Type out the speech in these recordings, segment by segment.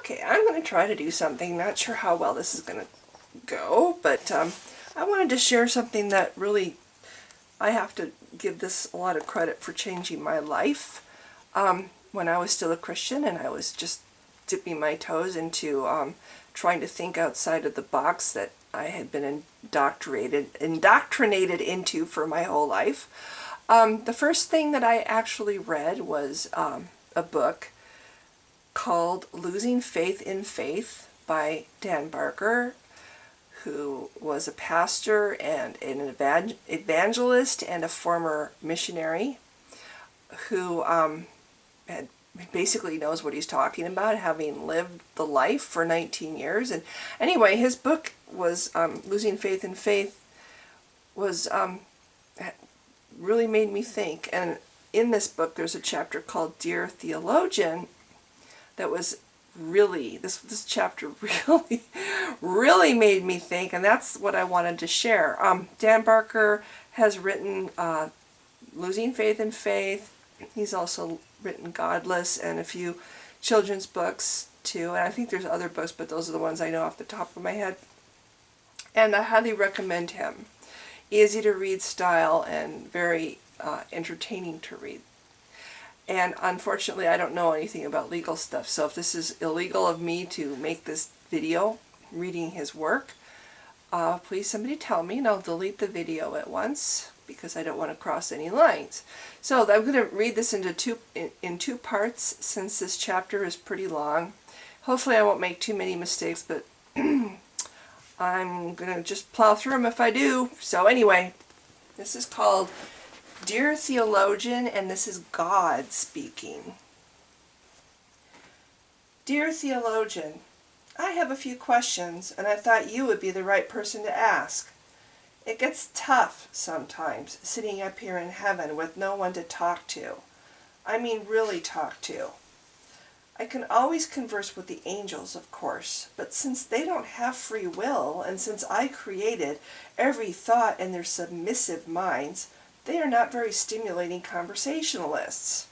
Okay, I'm going to try to do something. Not sure how well this is going to go, but I wanted to share something that really, I have to give this a lot of credit for changing my life. When I was still a Christian and I was just dipping my toes into trying to think outside of the box that I had been indoctrinated into for my whole life. The first thing that I actually read was a book called Losing Faith in Faith by Dan Barker, who was a pastor and an evangelist and a former missionary who basically knows what he's talking about, having lived the life for 19 years. And anyway, his book was Losing Faith in Faith was really made me think. And in this book there's a chapter called Dear Theologian that was really, this chapter really made me think, and that's what I wanted to share. Dan Barker has written Losing Faith in Faith. He's also written Godless and a few children's books too, and I think there's other books, but those are the ones I know off the top of my head. And I highly recommend him. Easy to read style and very entertaining to read. And unfortunately, I don't know anything about legal stuff, so if this is illegal of me to make this video reading his work, please somebody tell me and I'll delete the video at once because I don't want to cross any lines. So I'm going to read this in two parts since this chapter is pretty long. Hopefully I won't make too many mistakes, but I'm going to just plow through them if I do. So anyway, this is called Dear Theologian, and this is God speaking. Dear Theologian, I have a few questions, and I thought you would be the right person to ask. It gets tough sometimes, sitting up here in heaven with no one to talk to. I mean really talk to. I can always converse with the angels, of course, but since they don't have free will, and since I created every thought in their submissive minds, they are not very stimulating conversationalists.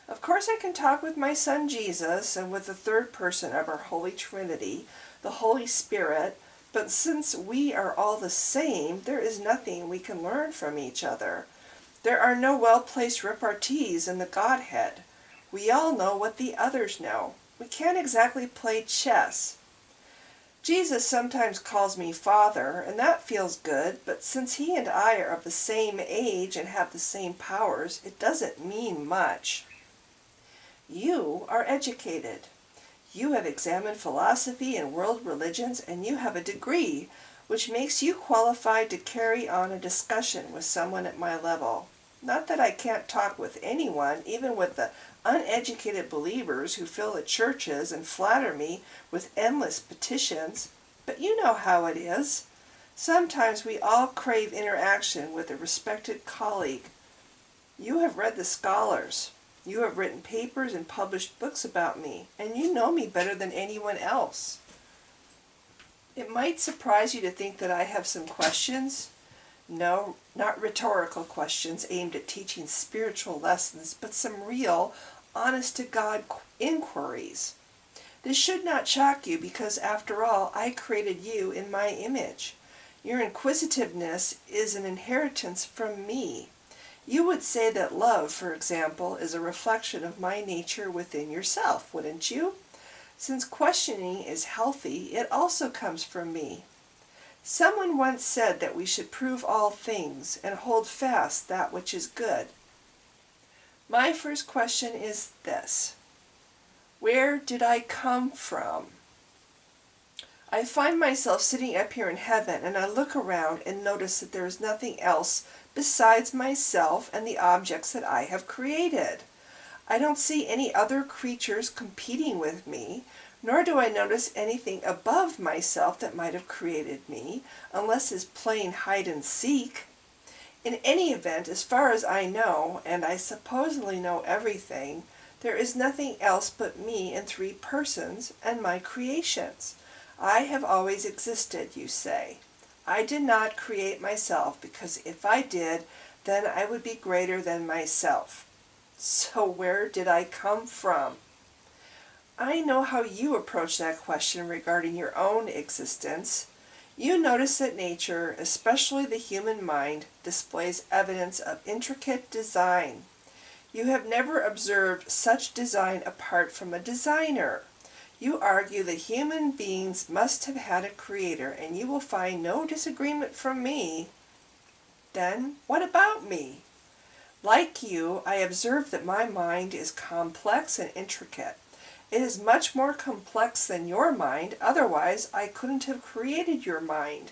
Of course I can talk with my son Jesus and with the third person of our Holy Trinity, the Holy Spirit, but since we are all the same, there is nothing we can learn from each other. There are no well-placed repartees in the Godhead. We all know what the others know. We can't exactly play chess. Jesus sometimes calls me Father, and that feels good, but since he and I are of the same age and have the same powers, it doesn't mean much. You are educated. You have examined philosophy and world religions, and you have a degree, which makes you qualified to carry on a discussion with someone at my level. Not that I can't talk with anyone, even with the uneducated believers who fill the churches and flatter me with endless petitions, but you know how it is. Sometimes we all crave interaction with a respected colleague. You have read the scholars. You have written papers and published books about me, and you know me better than anyone else. It might surprise you to think that I have some questions. No, not rhetorical questions aimed at teaching spiritual lessons, but some real, honest-to-God inquiries. This should not shock you because, after all, I created you in my image. Your inquisitiveness is an inheritance from me. You would say that love, for example, is a reflection of my nature within yourself, wouldn't you? Since questioning is healthy, it also comes from me. Someone once said that we should prove all things and hold fast that which is good. My first question is this: where did I come from? I find myself sitting up here in heaven, and I look around and notice that there is nothing else besides myself and the objects that I have created. I don't see any other creatures competing with me, nor do I notice anything above myself that might have created me, unless it's playing hide and seek. In any event, as far as I know, and I supposedly know everything, there is nothing else but me and three persons and my creations. I have always existed, you say. I did not create myself, because if I did, then I would be greater than myself. So where did I come from? I I know how you approach that question regarding your own existence. You notice that nature, especially the human mind, displays evidence of intricate design. You have never observed such design apart from a designer. You argue that human beings must have had a creator, and you will find no disagreement from me. Then, what about me? Like you, I observe that my mind is complex and intricate. It is much more complex than your mind, otherwise I couldn't have created your mind.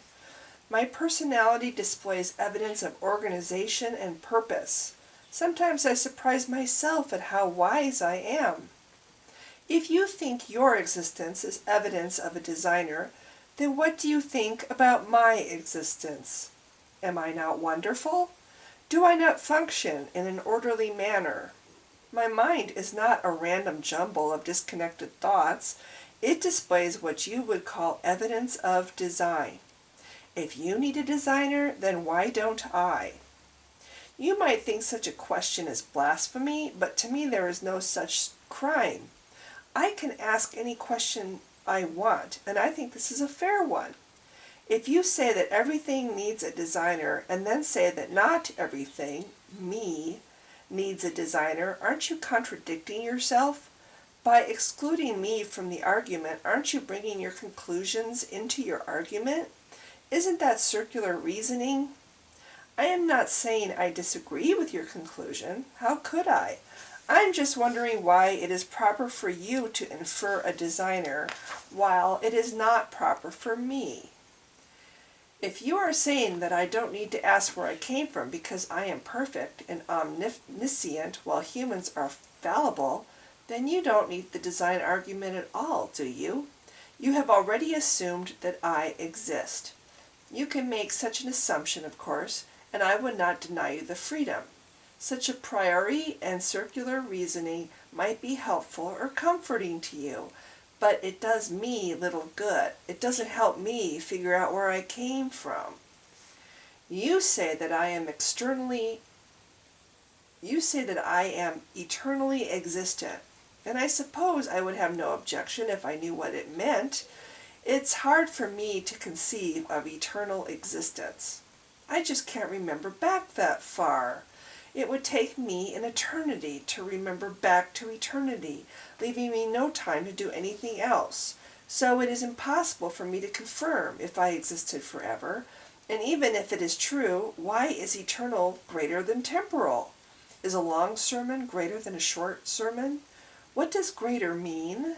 My personality displays evidence of organization and purpose. Sometimes I surprise myself at how wise I am. If you think your existence is evidence of a designer, then what do you think about my existence? Am I not wonderful? Do I not function in an orderly manner? My mind is not a random jumble of disconnected thoughts. It displays what you would call evidence of design. If you need a designer, then why don't I? You might think such a question is blasphemy, but to me there is no such crime. I can ask any question I want, and I think this is a fair one. If you say that everything needs a designer, and then say that not everything, me, needs a designer, aren't you contradicting yourself? By excluding me from the argument, aren't you bringing your conclusions into your argument? Isn't that circular reasoning? I am not saying I disagree with your conclusion. How could I? I'm just wondering why it is proper for you to infer a designer, while it is not proper for me. If you are saying that I don't need to ask where I came from because I am perfect and omniscient while humans are fallible, then you don't need the design argument at all, do you? You have already assumed that I exist. You can make such an assumption, of course, and I would not deny you the freedom. Such a priori and circular reasoning might be helpful or comforting to you, but it does me little good. It doesn't help me figure out where I came from. You say that I am eternally existent, and I suppose I would have no objection if I knew what it meant. It's hard for me to conceive of eternal existence. I just can't remember back that far. It would take me an eternity to remember back to eternity, leaving me no time to do anything else. So it is impossible for me to confirm if I existed forever. And even if it is true, why is eternal greater than temporal? Is a long sermon greater than a short sermon? What does greater mean?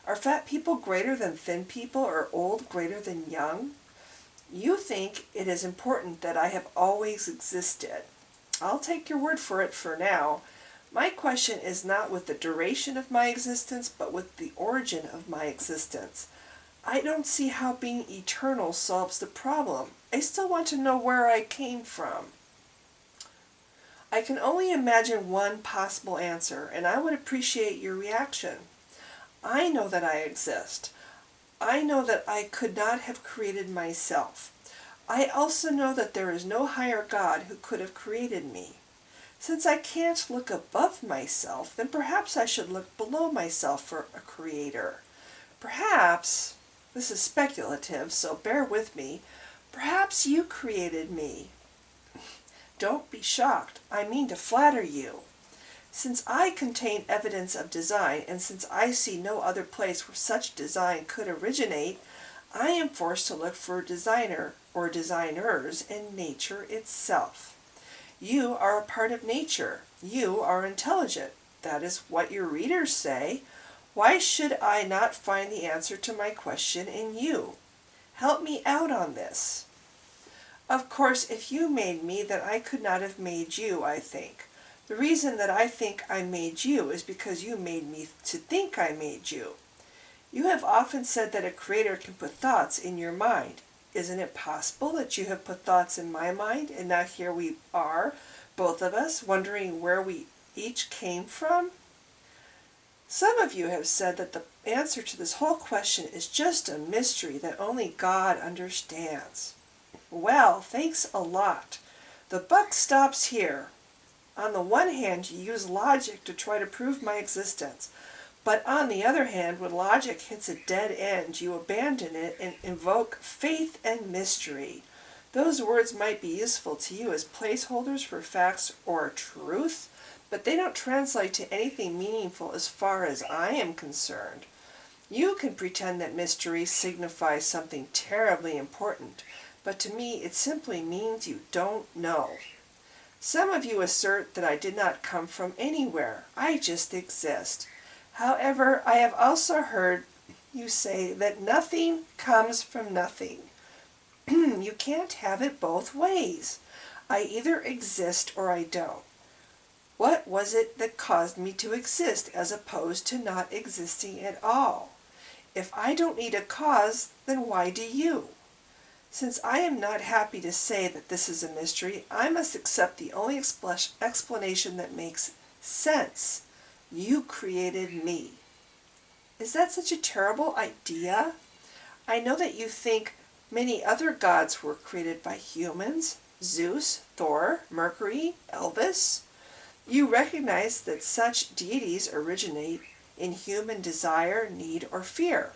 Are fat people greater than thin people, or old greater than young? You think it is important that I have always existed. I'll take your word for it for now. My question is not with the duration of my existence, but with the origin of my existence. I don't see how being eternal solves the problem. I still want to know where I came from. I can only imagine one possible answer, and I would appreciate your reaction. I know that I exist. I know that I could not have created myself. I also know that there is no higher God who could have created me. Since I can't look above myself, then perhaps I should look below myself for a creator. Perhaps, this is speculative, so bear with me, perhaps you created me. Don't be shocked. I mean to flatter you. Since I contain evidence of design, and since I see no other place where such design could originate, I am forced to look for a designer or designers in nature itself. You are a part of nature. You are intelligent. That is what your readers say. Why should I not find the answer to my question in you? Help me out on this. Of course, if you made me, then I could not have made you, I think. The reason that I think I made you is because you made me to think I made you. You have often said that a creator can put thoughts in your mind. Isn't it possible that you have put thoughts in my mind, and now here we are, both of us, wondering where we each came from? Some of you have said that the answer to this whole question is just a mystery that only God understands. Well, thanks a lot. The buck stops here. On the one hand, you use logic to try to prove my existence, But on the other hand, when logic hits a dead end, you abandon it and invoke faith and mystery. Those words might be useful to you as placeholders for facts or truth, but they don't translate to anything meaningful as far as I am concerned. You can pretend that mystery signifies something terribly important, but to me it simply means you don't know. Some of you assert that I did not come from anywhere. I just exist. However, I have also heard you say that nothing comes from nothing. You can't have it both ways. I either exist or I don't. What was it that caused me to exist as opposed to not existing at all? If I don't need a cause, then why do you? Since I am not happy to say that this is a mystery, I must accept the only explanation that makes sense. You created me. Is that such a terrible idea? I know that you think many other gods were created by humans. Zeus, Thor, Mercury, Elvis. You recognize that such deities originate in human desire, need, or fear.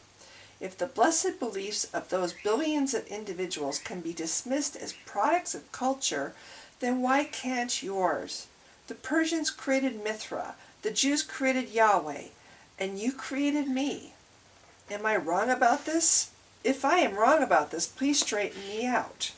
If the blessed beliefs of those billions of individuals can be dismissed as products of culture, then why can't yours? The Persians created Mithra, the Jews created Yahweh, and you created me. Am I wrong about this? If I am wrong about this, please straighten me out.